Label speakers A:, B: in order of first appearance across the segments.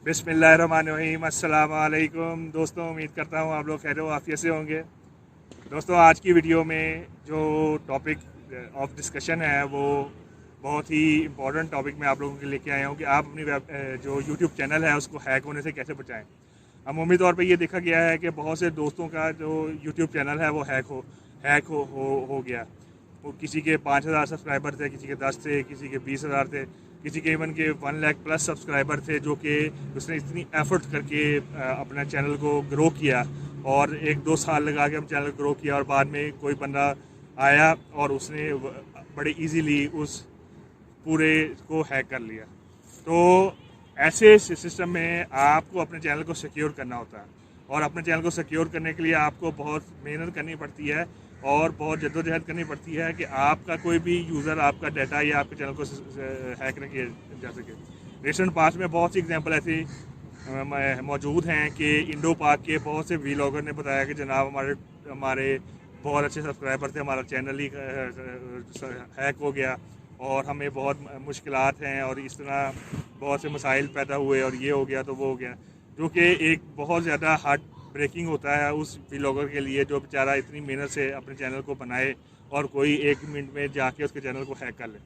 A: बिस्मिल्लाहिर्रहमानिर्रहीम, अस्सलाम वालेकुम। दोस्तों, उम्मीद करता हूँ आप लोग खैर आफियत से होंगे। दोस्तों, आज की वीडियो में जो टॉपिक ऑफ डिस्कशन है वो बहुत ही इम्पोर्टेंट टॉपिक मैं आप लोगों के लेके आया हूँ कि आप अपनी जो यूट्यूब चैनल है उसको हैक होने से कैसे बचाएं। अमूमी तौर पे ये देखा गया है कि बहुत से दोस्तों का जो यूट्यूब चैनल है वो हैक हो गया। वो किसी के 5,000 सब्सक्राइबर थे, किसी के 10 थे, किसी के 20,000 थे, किसी के इवन के 1 लाख प्लस सब्सक्राइबर थे, जो कि उसने इतनी एफर्ट करके अपना चैनल को ग्रो किया और 1-2 साल लगा के हम चैनल ग्रो किया और बाद में कोई बंदा आया और उसने बड़े इजीली उस पूरे को हैक कर लिया। तो ऐसे सिस्टम में आपको अपने चैनल को सिक्योर करना होता है और अपने चैनल को सिक्योर करने के लिए आपको बहुत मेहनत करनी पड़ती है और बहुत जद्दोजहद करनी पड़ती है कि आपका कोई भी यूज़र आपका डाटा या आपके चैनल को हैक न किया जा सके। रिसेंट पास्ट में बहुत सी एग्जांपल ऐसी मौजूद हैं कि इंडो पाक के बहुत से व्लॉगर ने बताया कि जनाब हमारे बहुत अच्छे सब्सक्राइबर थे, हमारा चैनल ही हैक हो गया और हमें बहुत मुश्किलात हैं और इस तरह बहुत से मसाइल पैदा हुए और ये हो गया तो वो हो गया, जो कि एक बहुत ज़्यादा हार्ट ब्रेकिंग होता है उस व्लॉगर के लिए जो बेचारा इतनी मेहनत से अपने चैनल को बनाए और कोई 1 मिनट में जाके उसके चैनल को हैक कर ले।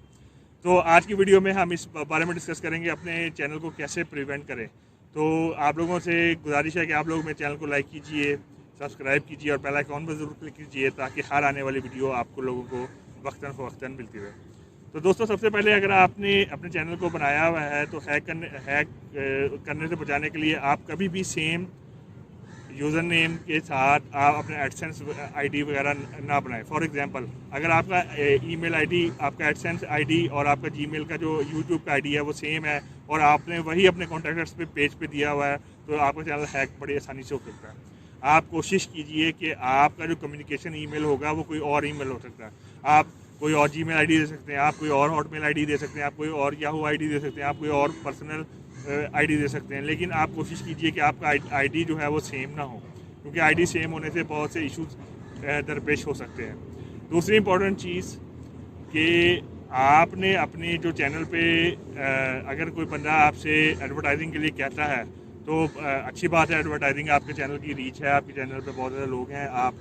A: तो आज की वीडियो में हम इस बारे में डिस्कस करेंगे अपने चैनल को कैसे प्रिवेंट करें। तो आप लोगों से गुजारिश है कि आप लोग मेरे चैनल को लाइक कीजिए, सब्सक्राइब कीजिए और बेल आइकॉन पर ज़रूर क्लिक कीजिए ताकि हर आने वाली वीडियो आपको लोगों को वक्तन फ़वक्तन मिलती रहे। तो दोस्तों, सबसे पहले अगर आपने अपने चैनल को बनाया हुआ है तो हैक करने से बचाने के लिए आप कभी भी सेम यूज़र नेम के साथ आप अपने एडसेंस आईडी वगैरह ना बनाएं। फॉर एग्जांपल, अगर आपका ईमेल आईडी, आपका एडसेंस आईडी और आपका जीमेल का जो यूट्यूब का आईडी है वो सेम है और आपने वही अपने कॉन्टैक्ट्स पे पेज पे दिया हुआ है तो आपका चैनल हैक बड़ी आसानी से हो सकता है। आप कोशिश कीजिए कि आपका जो कम्युनिकेशन ईमेल होगा वो कोई और ईमेल हो सकता है। आप कोई और जीमेल आईडी दे सकते हैं, आप कोई और हॉटमेल आईडी दे सकते हैं, आप कोई और याहू आईडी दे सकते हैं, आप कोई और पर्सनल आईडी दे सकते हैं, लेकिन आप कोशिश कीजिए कि आपका आईडी जो है वो सेम ना हो, क्योंकि आईडी सेम होने से बहुत से इश्यूज दरपेश हो सकते हैं। दूसरी इंपॉर्टेंट चीज़ कि आपने अपने जो चैनल पे अगर कोई बंदा आपसे एडवर्टाइजिंग के लिए कहता है तो अच्छी बात है, एडवर्टाइजिंग आपके चैनल की रीच है, आपके चैनल पे बहुत ज़्यादा लोग हैं, आप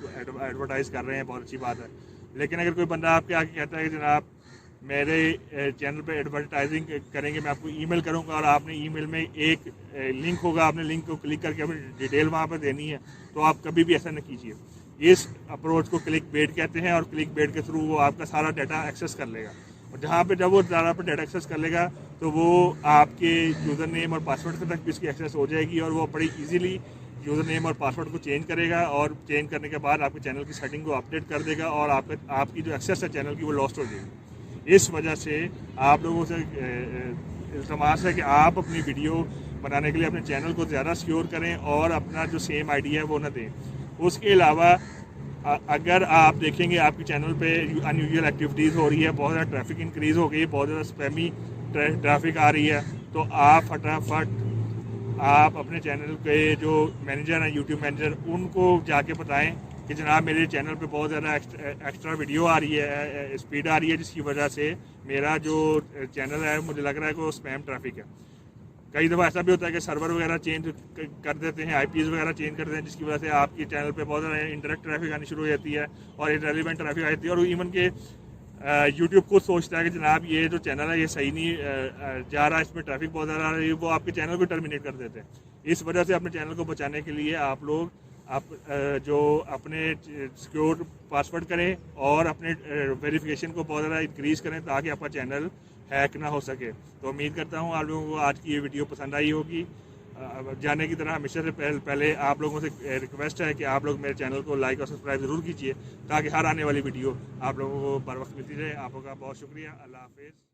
A: एडवर्टाइज़ कर रहे हैं, बहुत अच्छी बात है। लेकिन अगर कोई बंदा आपके आगे कहता है कि जनाब मेरे चैनल पे एडवर्टाइजिंग करेंगे, मैं आपको ईमेल करूंगा और आपने ईमेल में एक लिंक होगा, आपने लिंक को क्लिक करके अपनी डिटेल वहाँ पर देनी है, तो आप कभी भी ऐसा न कीजिए। इस अप्रोच को क्लिक बेट कहते हैं और क्लिक बेट के थ्रू वो आपका सारा डाटा एक्सेस कर लेगा और जहाँ पे जब वो सारा पर डाटा एक्सेस कर लेगा तो वो आपके यूज़र नेम और पासवर्ड तक भी इसकी एक्सेस हो जाएगी और वो बड़ी ईजीली यूज़र नेम और पासवर्ड को चेंज करेगा और चेंज करने के बाद आपके चैनल की सेटिंग को अपडेट कर देगा और आपकी जो एक्सेस है चैनल की वो लॉस्ट हो जाएगी। इस वजह से आप लोगों से इल्तमास है कि आप अपनी वीडियो बनाने के लिए अपने चैनल को ज़्यादा सिक्योर करें और अपना जो सेम आईडी है वो ना दें। उसके अलावा अगर आप देखेंगे आपके चैनल पे अनयूजुअल एक्टिविटीज़ हो रही है, बहुत ज़्यादा ट्रैफिक इंक्रीज़ हो गई है, बहुत ज़्यादा स्पैमी ट्रैफिक आ रही है, तो आप फटाफट आप अपने चैनल के जो मैनेजर हैं, यूट्यूब मैनेजर, उनको जाके बताएं कि जनाब मेरे चैनल पे बहुत ज़्यादा एक्स्ट्रा वीडियो आ रही है, स्पीड आ रही है, जिसकी वजह से मेरा जो चैनल है मुझे लग रहा है कि वो स्पैम ट्रैफिक है। कई दफ़ा ऐसा भी होता है कि सर्वर वगैरह चेंज कर देते हैं, आईपीज़ वगैरह चेंज कर देते हैं, जिसकी वजह से आपके चैनल पे बहुत ज़्यादा इंटरेक्ट ट्रैफिक आनी शुरू हो जाती है और इररिलेवेंट ट्रैफिक आ जाती है और इवन के यूट्यूब खुद सोचता है कि जनाब ये जो चैनल है ये सही नहीं जा रहा, इसमें ट्रैफिक बहुत ज़्यादा आ रही है, वो आपके चैनल को टर्मिनेट कर देते हैं। इस वजह से अपने चैनल को बचाने के लिए आप लोग जो अपने सिक्योर पासवर्ड करें और अपने वेरिफिकेशन को बहुत ज़्यादा इंक्रीज़ करें ताकि आपका चैनल हैक ना हो सके। तो उम्मीद करता हूँ आप लोगों को आज की ये वीडियो पसंद आई होगी। जाने की तरह हमेशा से पहले आप लोगों से रिक्वेस्ट है कि आप लोग मेरे चैनल को लाइक और सब्सक्राइब ज़रूर कीजिए ताकि हर आने वाली वीडियो आप लोगों को बर वक्त मिलती रहे। आप लोगों का बहुत शुक्रिया। अल्लाह हाफिज़।